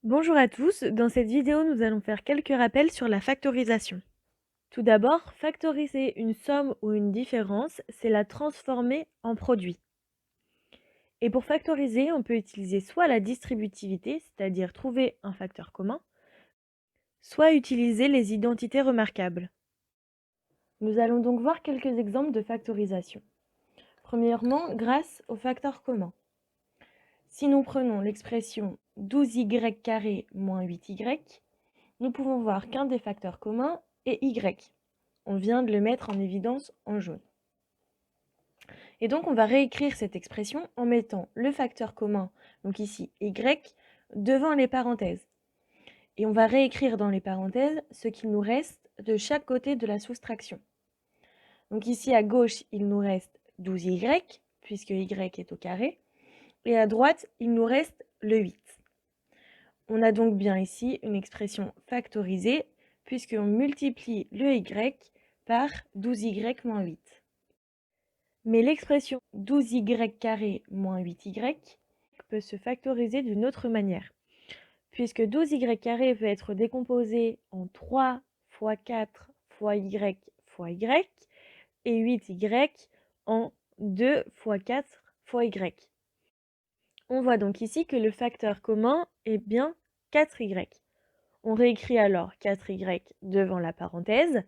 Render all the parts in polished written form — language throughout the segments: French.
Bonjour à tous, dans cette vidéo nous allons faire quelques rappels sur la factorisation. Tout d'abord, factoriser une somme ou une différence, c'est la transformer en produit. Et pour factoriser, on peut utiliser soit la distributivité, c'est-à-dire trouver un facteur commun, soit utiliser les identités remarquables. Nous allons donc voir quelques exemples de factorisation. Premièrement, grâce au facteur commun. Si nous prenons l'expression 12y moins 8y, nous pouvons voir qu'un des facteurs communs est y. On vient de le mettre en évidence en jaune. Et donc on va réécrire cette expression en mettant le facteur commun, donc ici y, devant les parenthèses. Et on va réécrire dans les parenthèses ce qu'il nous reste de chaque côté de la soustraction. Donc ici à gauche, il nous reste 12y, puisque y est au carré, et à droite, il nous reste le 8. On a donc bien ici une expression factorisée, puisqu'on multiplie le y par 12y moins 8. Mais l'expression 12y moins 8y peut se factoriser d'une autre manière, puisque 12y peut être décomposé en 3 fois 4 fois y et 8y en 2 fois 4 fois y. On voit donc ici que le facteur commun est bien 4y. On réécrit alors 4y devant la parenthèse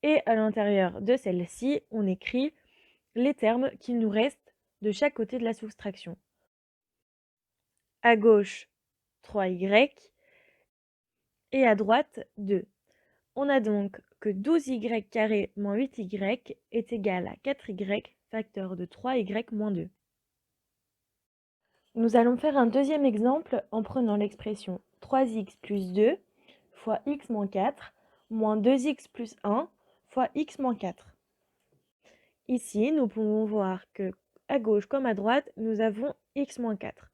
et à l'intérieur de celle-ci, on écrit les termes qu'il nous reste de chaque côté de la soustraction. À gauche, 3y et à droite, 2. On a donc que 12y moins 8y est égal à 4y facteur de 3y moins 2. Nous allons faire un deuxième exemple en prenant l'expression 3x plus 2 fois x moins 4 moins 2x plus 1 fois x moins 4. Ici, nous pouvons voir que à gauche comme à droite, nous avons x moins 4.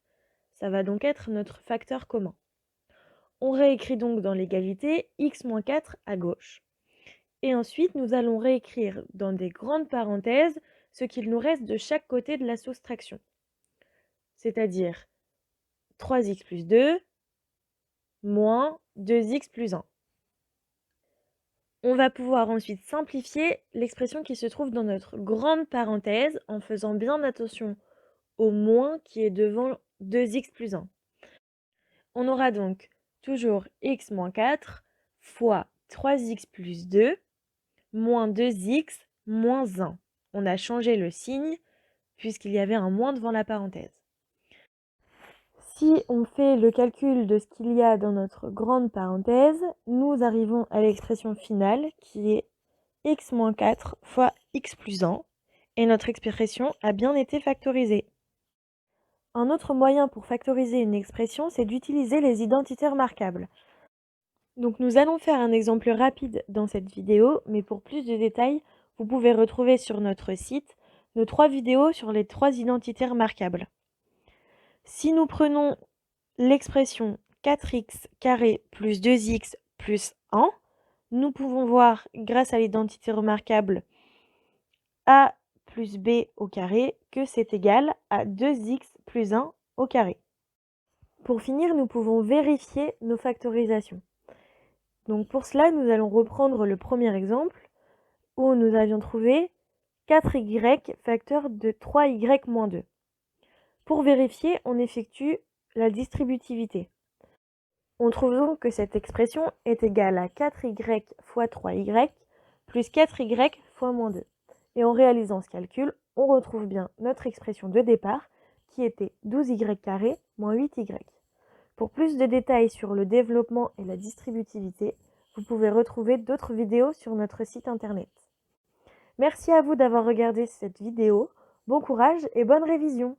Ça va donc être notre facteur commun. On réécrit donc dans l'égalité x moins 4 à gauche. Et ensuite, nous allons réécrire dans des grandes parenthèses ce qu'il nous reste de chaque côté de la soustraction. C'est-à-dire 3x plus 2 moins 2x plus 1. On va pouvoir ensuite simplifier l'expression qui se trouve dans notre grande parenthèse en faisant bien attention au moins qui est devant 2x plus 1. On aura donc toujours x moins 4 fois 3x plus 2 moins 2x moins 1. On a changé le signe puisqu'il y avait un moins devant la parenthèse. Si on fait le calcul de ce qu'il y a dans notre grande parenthèse, nous arrivons à l'expression finale qui est x moins 4 fois x plus 1 et notre expression a bien été factorisée. Un autre moyen pour factoriser une expression, c'est d'utiliser les identités remarquables. Donc nous allons faire un exemple rapide dans cette vidéo, mais pour plus de détails, vous pouvez retrouver sur notre site nos 3 vidéos sur les 3 identités remarquables. Si nous prenons l'expression 4x carré plus 2x plus 1, nous pouvons voir, grâce à l'identité remarquable a plus b au carré, que c'est égal à 2x plus 1 au carré. Pour finir, nous pouvons vérifier nos factorisations. Donc pour cela, nous allons reprendre le premier exemple où nous avions trouvé 4y facteur de 3y moins 2. Pour vérifier, on effectue la distributivité. On trouve donc que cette expression est égale à 4y fois 3y plus 4y fois moins 2. Et en réalisant ce calcul, on retrouve bien notre expression de départ qui était 12y carré moins 8y. Pour plus de détails sur le développement et la distributivité, vous pouvez retrouver d'autres vidéos sur notre site internet. Merci à vous d'avoir regardé cette vidéo, bon courage et bonne révision!